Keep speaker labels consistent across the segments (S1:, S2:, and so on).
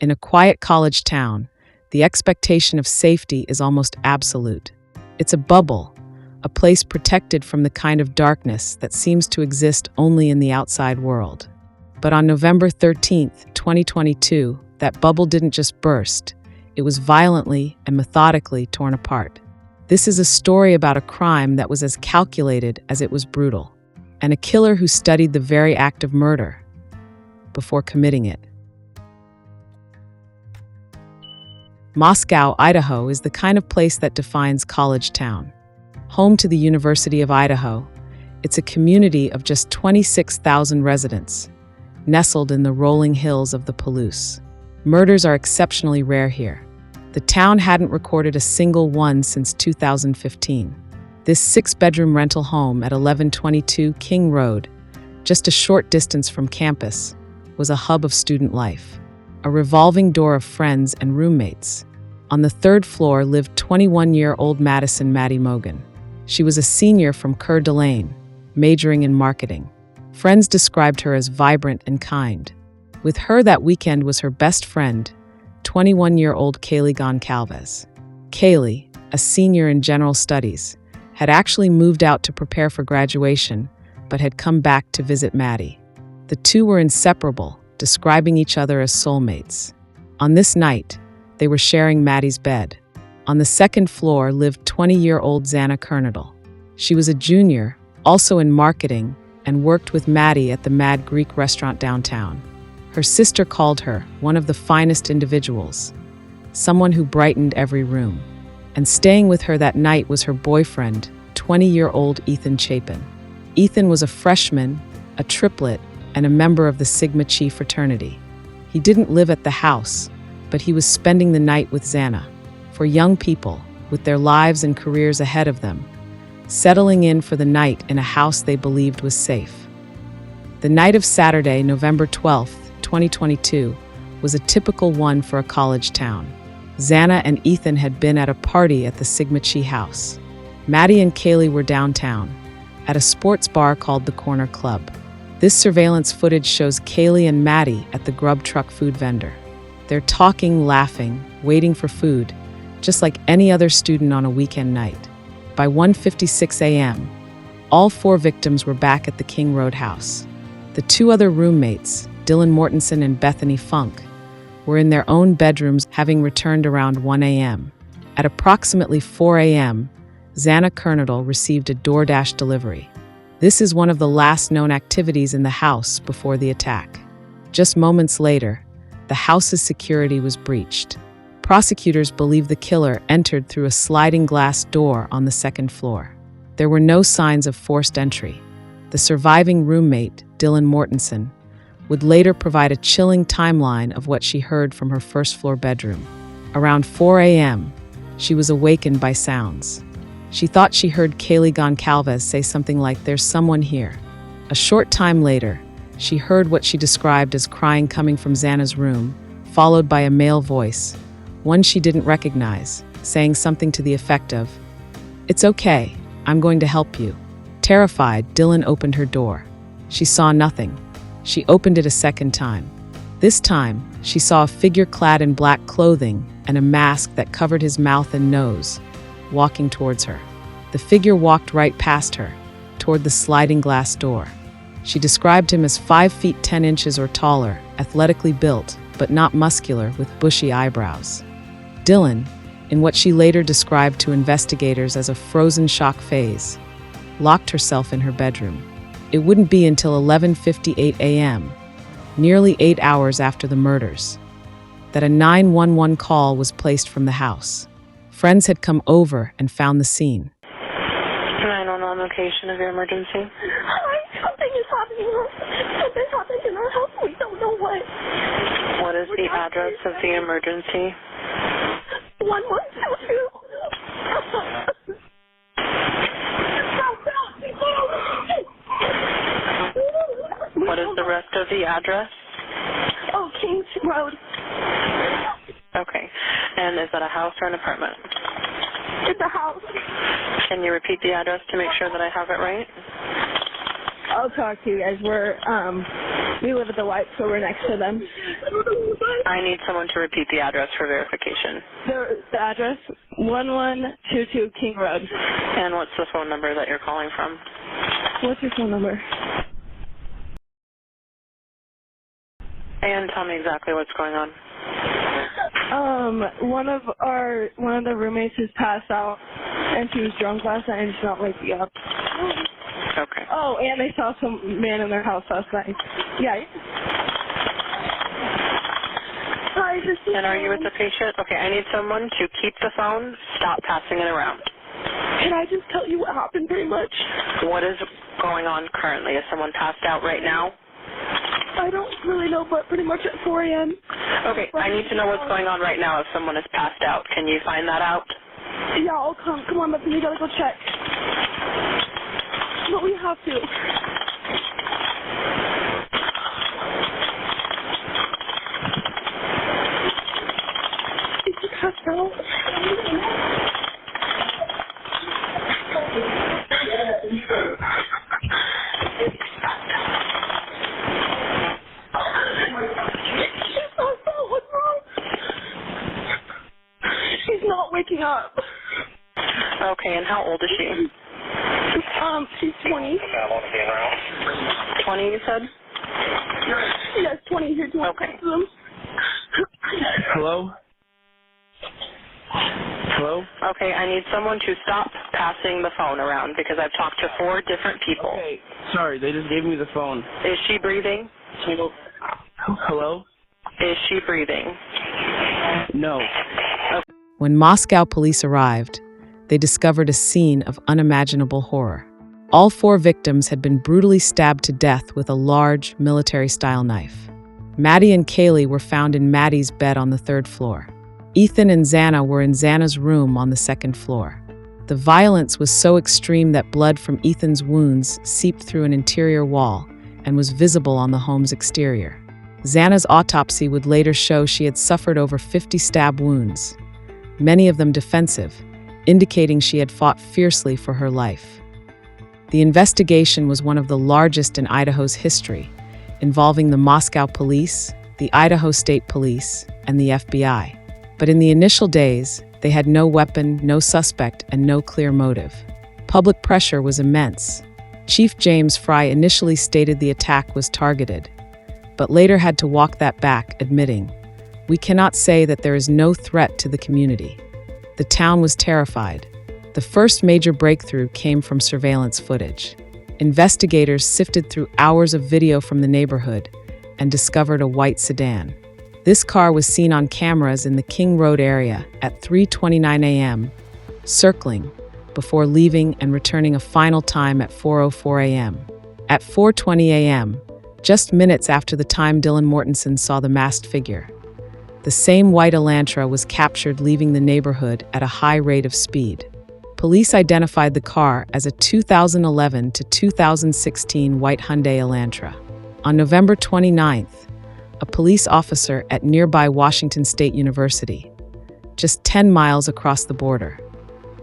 S1: In a quiet college town, the expectation of safety is almost absolute. It's a bubble, a place protected from the kind of darkness that seems to exist only in the outside world. But on November 13th, 2022, that bubble didn't just burst. It was violently and methodically torn apart. This is a story about a crime that was as calculated as it was brutal, and a killer who studied the very act of murder before committing it. Moscow, Idaho is the kind of place that defines college town. Home to the University of Idaho, it's a community of just 26,000 residents, nestled in the rolling hills of the Palouse. Murders are exceptionally rare here. The town hadn't recorded a single one since 2015. This 6-bedroom rental home at 1122 King Road, just a short distance from campus, was a hub of student life, a revolving door of friends and roommates. On the 3rd floor lived 21-year-old Madison Mogen. She was a senior from Coeur d'Alene, majoring in marketing. Friends described her as vibrant and kind. With her that weekend was her best friend, 21-year-old Kaylee Goncalves. Kaylee, a senior in general studies, had actually moved out to prepare for graduation, but had come back to visit Maddie. The two were inseparable, describing each other as soulmates. On this night, they were sharing Maddie's bed. On the 2nd floor lived 20-year-old Xana Kernodle. She was a junior, also in marketing, and worked with Maddie at the Mad Greek restaurant downtown. Her sister called her one of the finest individuals, someone who brightened every room. And staying with her that night was her boyfriend, 20-year-old Ethan Chapin. Ethan was a freshman, a triplet, and a member of the Sigma Chi fraternity. He didn't live at the house, but he was spending the night with Xana. For young people, with their lives and careers ahead of them, settling in for the night in a house they believed was safe. The night of Saturday, November 12th, 2022, was a typical one for a college town. Xana and Ethan had been at a party at the Sigma Chi house. Maddie and Kaylee were downtown, at a sports bar called the Corner Club. This surveillance footage shows Kaylee and Maddie at the grub truck food vendor. They're talking, laughing, waiting for food, just like any other student on a weekend night. By 1:56 a.m., all 4 victims were back at the King Road house. The 2 other roommates, Dylan Mortensen and Bethany Funk, were in their own bedrooms, having returned around 1 a.m. At approximately 4 a.m., Xana Kernodle received a DoorDash delivery. This is one of the last known activities in the house before the attack. Just moments later, the house's security was breached. Prosecutors believe the killer entered through a sliding glass door on the 2nd floor. There were no signs of forced entry. The surviving roommate, Dylan Mortensen, would later provide a chilling timeline of what she heard from her 1st floor bedroom. Around 4 a.m., she was awakened by sounds. She thought she heard Kaylee Goncalves say something like, "There's someone here." A short time later, she heard what she described as crying coming from Xana's room, followed by a male voice, one she didn't recognize, saying something to the effect of, "It's okay, I'm going to help you." Terrified, Dylan opened her door. She saw nothing. She opened it a second time. This time, she saw a figure clad in black clothing and a mask that covered his mouth and nose, walking towards her. The figure walked right past her, toward the sliding glass door. She described him as 5 feet 10 inches or taller, athletically built, but not muscular, with bushy eyebrows. Dylan, in what she later described to investigators as a frozen shock phase, locked herself in her bedroom. It wouldn't be until 11:58 a.m., nearly 8 hours after the murders, that a 911 call was placed from the house. Friends had come over and found the scene.
S2: 911 location of your emergency.
S3: Something is happening. Something happened in our house. We don't know what.
S2: What is the address of the emergency?
S3: 1122.
S2: What is the rest of the address?
S3: Oh, Kings Road.
S2: Okay. And is that a house or an apartment?
S3: It's a house.
S2: Can you repeat the address to make sure that I have it right?
S3: I'll talk to you guys. We're We live at the White, so we're next to them.
S2: I need someone to repeat the address for verification.
S3: The address, 1122 King Road.
S2: And what's the phone number that you're calling from?
S3: What's your phone number?
S2: And tell me exactly what's going on.
S3: One of the roommates has passed out, and she was drunk last night and she's not waking up.
S2: Okay.
S3: Oh, and they saw some man in their house last night. Yeah. Hi, this is.
S2: And are you with the patient? Okay, I need someone to keep the phone, stop passing it around.
S3: Can I just tell you what happened pretty much?
S2: What is going on currently? Is someone passed out right now?
S3: I don't really know, but pretty much at 4 a.m.
S2: Okay, I need to know what's going on right now if someone is passed out. Can you find that out?
S3: Yeah, I'll come. Come on, but we gotta go check. But we have to. Is he passed out? She's not waking up.
S2: Okay, and how old is she?
S3: She's 20.
S2: 20, you said?
S3: Yes, 20 here. Do you want to
S2: Okay.
S3: talk to them?
S4: Hello? Hello?
S2: Okay, I need someone to stop passing the phone around because I've talked to 4 different people.
S4: Okay, sorry, they just gave me the phone.
S2: Is she breathing?
S4: Hello?
S2: Is she breathing?
S4: No.
S1: When Moscow police arrived, they discovered a scene of unimaginable horror. All 4 victims had been brutally stabbed to death with a large, military-style knife. Maddie and Kaylee were found in Maddie's bed on the 3rd floor. Ethan and Xana were in Xana's room on the 2nd floor. The violence was so extreme that blood from Ethan's wounds seeped through an interior wall and was visible on the home's exterior. Xana's autopsy would later show she had suffered over 50 stab wounds, many of them defensive, indicating she had fought fiercely for her life. The investigation was one of the largest in Idaho's history, involving the Moscow police, the Idaho State Police, and the FBI. But in the initial days, they had no weapon, no suspect, and no clear motive. Public pressure was immense. Chief James Fry initially stated the attack was targeted, but later had to walk that back, admitting, "We cannot say that there is no threat to the community." The town was terrified. The first major breakthrough came from surveillance footage. Investigators sifted through hours of video from the neighborhood and discovered a white sedan. This car was seen on cameras in the King Road area at 3:29 a.m., circling, before leaving and returning a final time at 4:04 a.m. At 4:20 a.m., just minutes after the time Dylan Mortensen saw the masked figure, the same white Elantra was captured leaving the neighborhood at a high rate of speed. Police identified the car as a 2011 to 2016 white Hyundai Elantra. On November 29th, a police officer at nearby Washington State University, just 10 miles across the border,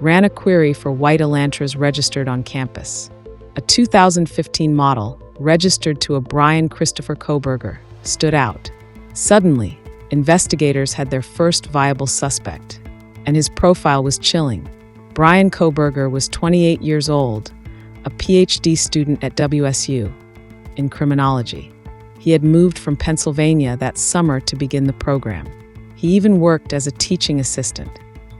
S1: ran a query for white Elantras registered on campus. A 2015 model, registered to a Bryan Kohberger, stood out. Suddenly, investigators had their first viable suspect, and his profile was chilling. Bryan Kohberger was 28 years old, a PhD student at WSU in criminology. He had moved from Pennsylvania that summer to begin the program. He even worked as a teaching assistant.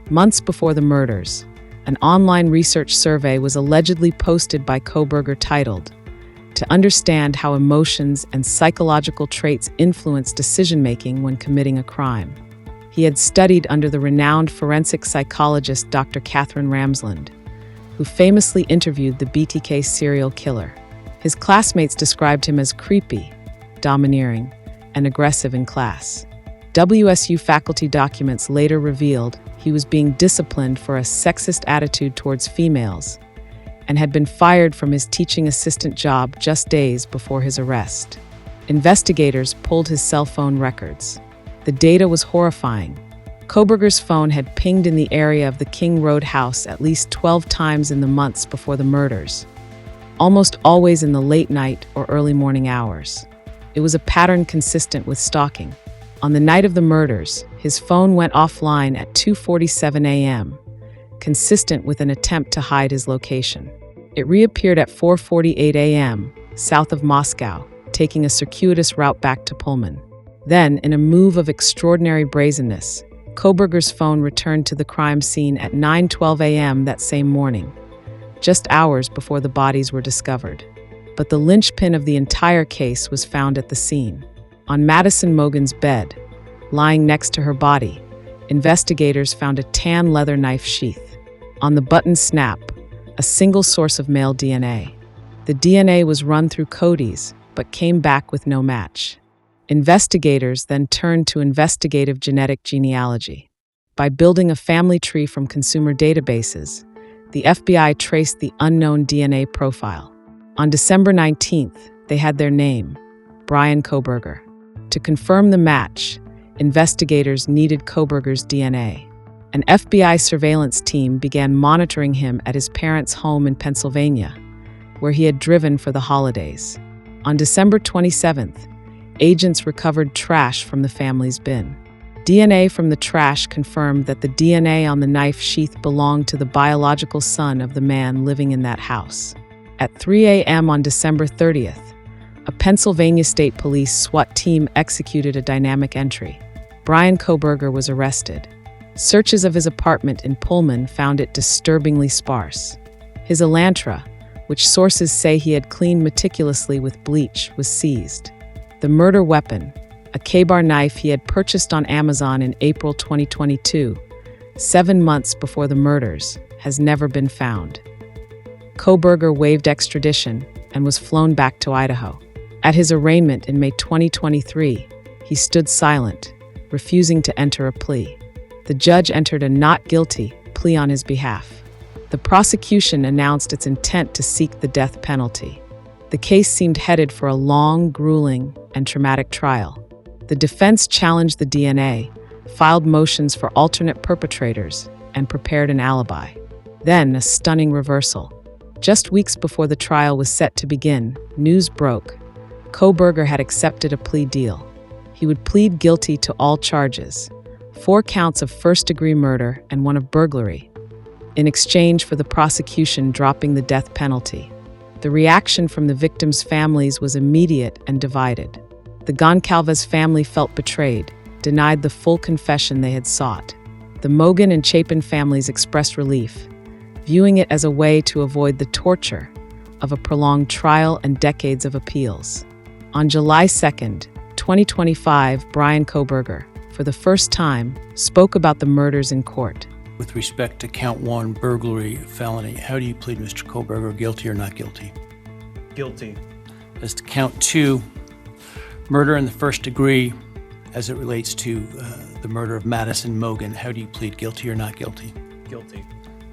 S1: Months before the murders, an online research survey was allegedly posted by Kohberger titled, "To Understand How Emotions and Psychological Traits Influence Decision-Making When Committing a Crime." He had studied under the renowned forensic psychologist Dr. Catherine Ramsland, who famously interviewed the BTK serial killer. His classmates described him as creepy, domineering, and aggressive in class. WSU faculty documents later revealed he was being disciplined for a sexist attitude towards females and had been fired from his teaching assistant job just days before his arrest. Investigators pulled his cell phone records. The data was horrifying. Kohberger's phone had pinged in the area of the King Road house at least 12 times in the months before the murders, almost always in the late night or early morning hours. It was a pattern consistent with stalking. On the night of the murders, his phone went offline at 2:47 a.m., consistent with an attempt to hide his location. It reappeared at 4:48 a.m., south of Moscow, taking a circuitous route back to Pullman. Then, in a move of extraordinary brazenness, Kohberger's phone returned to the crime scene at 9:12 a.m. that same morning, just hours before the bodies were discovered. But the linchpin of the entire case was found at the scene. On Madison Mogen's bed, lying next to her body, investigators found a tan leather knife sheath. On the button snap, a single source of male DNA. The DNA was run through Cody's, but came back with no match. Investigators then turned to investigative genetic genealogy. By building a family tree from consumer databases, the FBI traced the unknown DNA profile. On December 19th, they had their name, Bryan Kohberger. To confirm the match, investigators needed Kohberger's DNA. An FBI surveillance team began monitoring him at his parents' home in Pennsylvania, where he had driven for the holidays. On December 27th, agents recovered trash from the family's bin. DNA from the trash confirmed that the DNA on the knife sheath belonged to the biological son of the man living in that house. At 3 a.m. on December 30th, a Pennsylvania State Police SWAT team executed a dynamic entry. Bryan Kohberger was arrested. Searches of his apartment in Pullman found it disturbingly sparse. His Elantra, which sources say he had cleaned meticulously with bleach, was seized. The murder weapon, a K-bar knife he had purchased on Amazon in April 2022, 7 months before the murders, has never been found. Kohberger waived extradition and was flown back to Idaho. At his arraignment in May 2023, he stood silent, refusing to enter a plea. The judge entered a not guilty plea on his behalf. The prosecution announced its intent to seek the death penalty. The case seemed headed for a long, grueling, and traumatic trial. The defense challenged the DNA, filed motions for alternate perpetrators, and prepared an alibi. Then, a stunning reversal. Just weeks before the trial was set to begin, news broke. Kohberger had accepted a plea deal. He would plead guilty to all charges, 4 counts of first-degree murder and 1 of burglary, in exchange for the prosecution dropping the death penalty. The reaction from the victims' families was immediate and divided. The Goncalves family felt betrayed, denied the full confession they had sought. The Mogen and Chapin families expressed relief, viewing it as a way to avoid the torture of a prolonged trial and decades of appeals. On July 2nd, 2025, Bryan Kohberger, for the first time, spoke about the murders in court.
S5: With respect to count 1, burglary, felony, how do you plead, Mr. Kohberger, guilty or not guilty?
S6: Guilty.
S5: As to count 2, murder in the first degree, as it relates to the murder of Madison Mogen, how do you plead, guilty or not guilty?
S6: Guilty.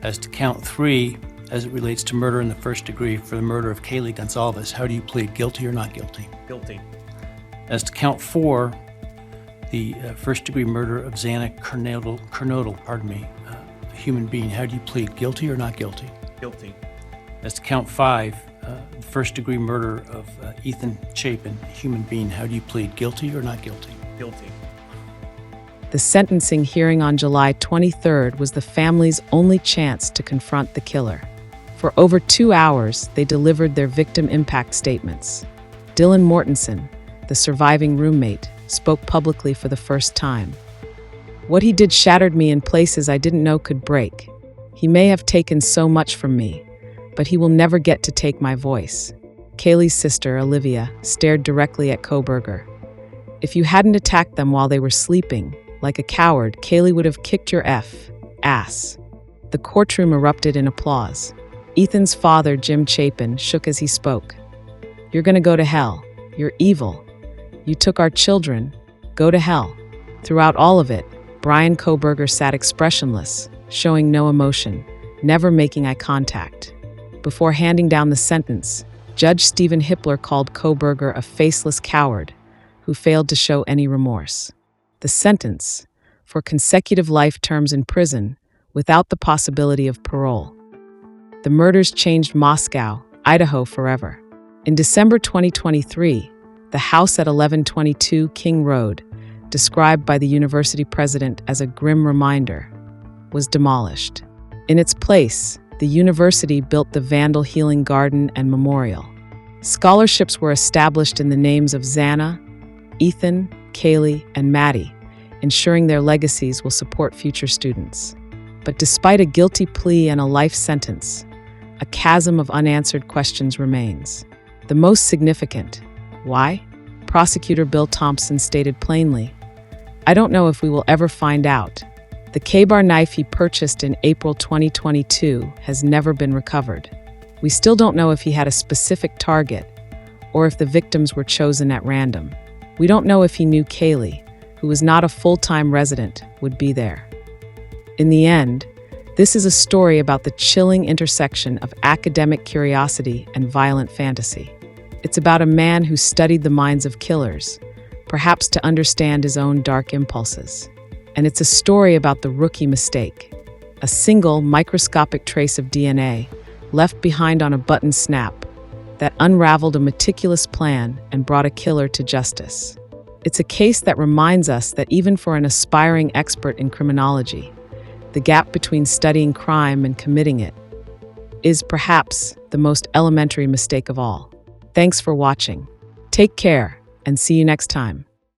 S5: As to count 3, as it relates to murder in the first degree for the murder of Kaylee Goncalves, how do you plead, guilty or not guilty?
S6: Guilty.
S5: As to count 4, the first-degree murder of Xana Kernodle, a human being, how do you plead, guilty or not guilty?
S6: Guilty.
S5: As to count 5, the first-degree murder of Ethan Chapin, a human being, how do you plead, guilty or not guilty?
S6: Guilty.
S1: The sentencing hearing on July 23rd was the family's only chance to confront the killer. For over 2 hours, they delivered their victim impact statements. Dylan Mortensen, the surviving roommate, spoke publicly for the first time. What he did shattered me in places I didn't know could break. He may have taken so much from me, but he will never get to take my voice. Kaylee's sister, Olivia, stared directly at Kohberger. If you hadn't attacked them while they were sleeping, like a coward, Kaylee would have kicked your ass. The courtroom erupted in applause. Ethan's father, Jim Chapin, shook as he spoke. You're gonna go to hell. You're evil. You took our children. Go to hell. Throughout all of it, Bryan Kohberger sat expressionless, showing no emotion, never making eye contact. Before handing down the sentence, Judge Stephen Hippler called Kohberger a faceless coward who failed to show any remorse. The sentence, for consecutive life terms in prison without the possibility of parole. The murders changed Moscow, Idaho forever. In December 2023, The house at 1122 King Road, described by the university president as a grim reminder, was demolished. In its place, the university built the Vandal Healing Garden and Memorial. Scholarships were established in the names of Xana, Ethan, Kaylee, and Maddie, ensuring their legacies will support future students. But despite a guilty plea and a life sentence, a chasm of unanswered questions remains. The most significant, why? Prosecutor Bill Thompson stated plainly, "I don't know if we will ever find out. The K-bar knife he purchased in April 2022 has never been recovered. We still don't know if he had a specific target or if the victims were chosen at random. We don't know if he knew Kaylee, who was not a full-time resident, would be there." In the end, this is a story about the chilling intersection of academic curiosity and violent fantasy. It's about a man who studied the minds of killers, perhaps to understand his own dark impulses. And it's a story about the rookie mistake, a single microscopic trace of DNA left behind on a button snap that unraveled a meticulous plan and brought a killer to justice. It's a case that reminds us that even for an aspiring expert in criminology, the gap between studying crime and committing it is perhaps the most elementary mistake of all. Thanks for watching. Take care and see you next time.